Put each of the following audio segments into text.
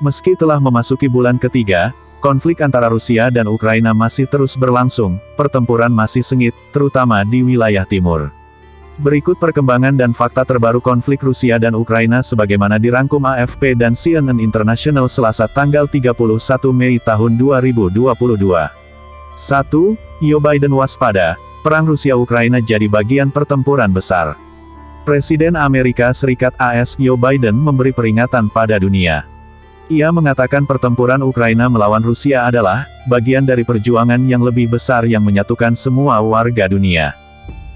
Meski telah memasuki bulan ketiga, konflik antara Rusia dan Ukraina masih terus berlangsung, pertempuran masih sengit, terutama di wilayah timur. Berikut perkembangan dan fakta terbaru konflik Rusia dan Ukraina sebagaimana dirangkum AFP dan CNN International Selasa tanggal 31 Mei tahun 2022. 1. Joe Biden waspada, perang Rusia-Ukraina jadi bagian pertempuran besar. Presiden Amerika Serikat AS Joe Biden memberi peringatan pada dunia. Ia mengatakan pertempuran Ukraina melawan Rusia adalah bagian dari perjuangan yang lebih besar yang menyatukan semua warga dunia.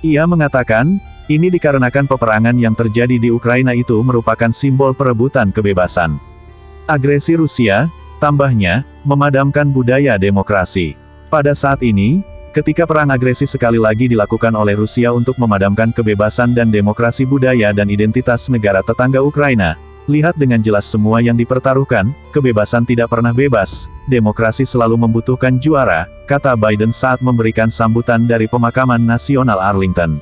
Ia mengatakan, ini dikarenakan peperangan yang terjadi di Ukraina itu merupakan simbol perebutan kebebasan. Agresi Rusia, tambahnya, memadamkan budaya demokrasi. Pada saat ini, ketika perang agresi sekali lagi dilakukan oleh Rusia untuk memadamkan kebebasan dan demokrasi budaya dan identitas negara tetangga Ukraina, lihat dengan jelas semua yang dipertaruhkan, kebebasan tidak pernah bebas, demokrasi selalu membutuhkan juara, kata Biden saat memberikan sambutan dari pemakaman nasional Arlington.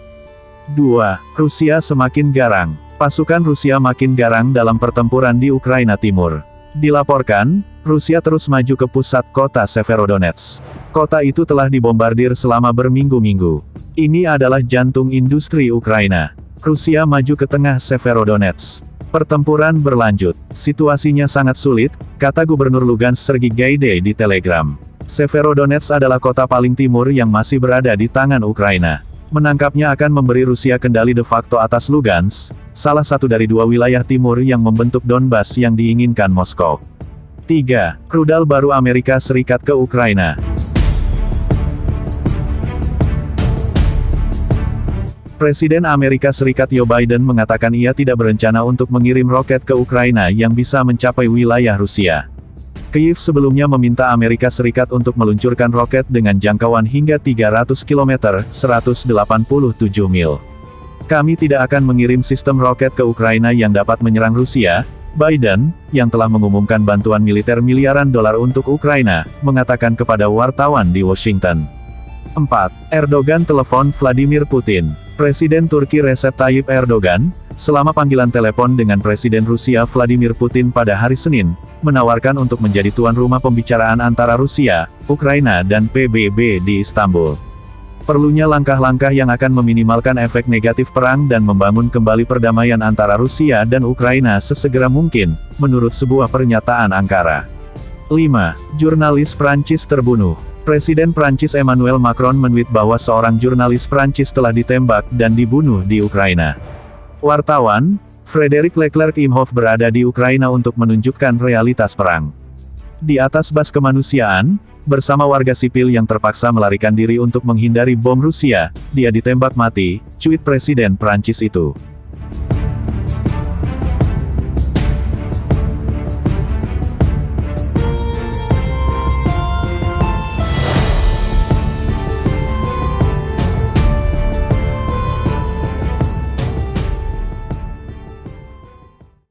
2. Rusia semakin garang. Pasukan Rusia makin garang dalam pertempuran di Ukraina Timur. Dilaporkan, Rusia terus maju ke pusat kota Severodonetsk. Kota itu telah dibombardir selama berminggu-minggu. Ini adalah jantung industri Ukraina. Rusia maju ke tengah Severodonetsk. Pertempuran berlanjut. Situasinya sangat sulit, kata Gubernur Lugansk Sergei Gaidai di Telegram. Severodonetsk adalah kota paling timur yang masih berada di tangan Ukraina. Menangkapnya akan memberi Rusia kendali de facto atas Lugansk, salah satu dari dua wilayah timur yang membentuk Donbas yang diinginkan Moskow. 3. Rudal baru Amerika Serikat ke Ukraina. Presiden Amerika Serikat Joe Biden mengatakan ia tidak berencana untuk mengirim roket ke Ukraina yang bisa mencapai wilayah Rusia. Kyiv sebelumnya meminta Amerika Serikat untuk meluncurkan roket dengan jangkauan hingga 300 km, 187 mil. Kami tidak akan mengirim sistem roket ke Ukraina yang dapat menyerang Rusia, Biden, yang telah mengumumkan bantuan militer miliaran dolar untuk Ukraina, mengatakan kepada wartawan di Washington. 4. Erdogan telepon Vladimir Putin. Presiden Turki Recep Tayyip Erdogan, selama panggilan telepon dengan Presiden Rusia Vladimir Putin pada hari Senin, menawarkan untuk menjadi tuan rumah pembicaraan antara Rusia, Ukraina dan PBB di Istanbul. Perlunya langkah-langkah yang akan meminimalkan efek negatif perang dan membangun kembali perdamaian antara Rusia dan Ukraina sesegera mungkin, menurut sebuah pernyataan Ankara. 5. Jurnalis Prancis terbunuh. Presiden Prancis Emmanuel Macron menweet bahwa seorang jurnalis Prancis telah ditembak dan dibunuh di Ukraina. Wartawan, Frédéric Leclerc-Imhoff berada di Ukraina untuk menunjukkan realitas perang. Di atas bas kemanusiaan, bersama warga sipil yang terpaksa melarikan diri untuk menghindari bom Rusia, dia ditembak mati, cuit Presiden Prancis itu.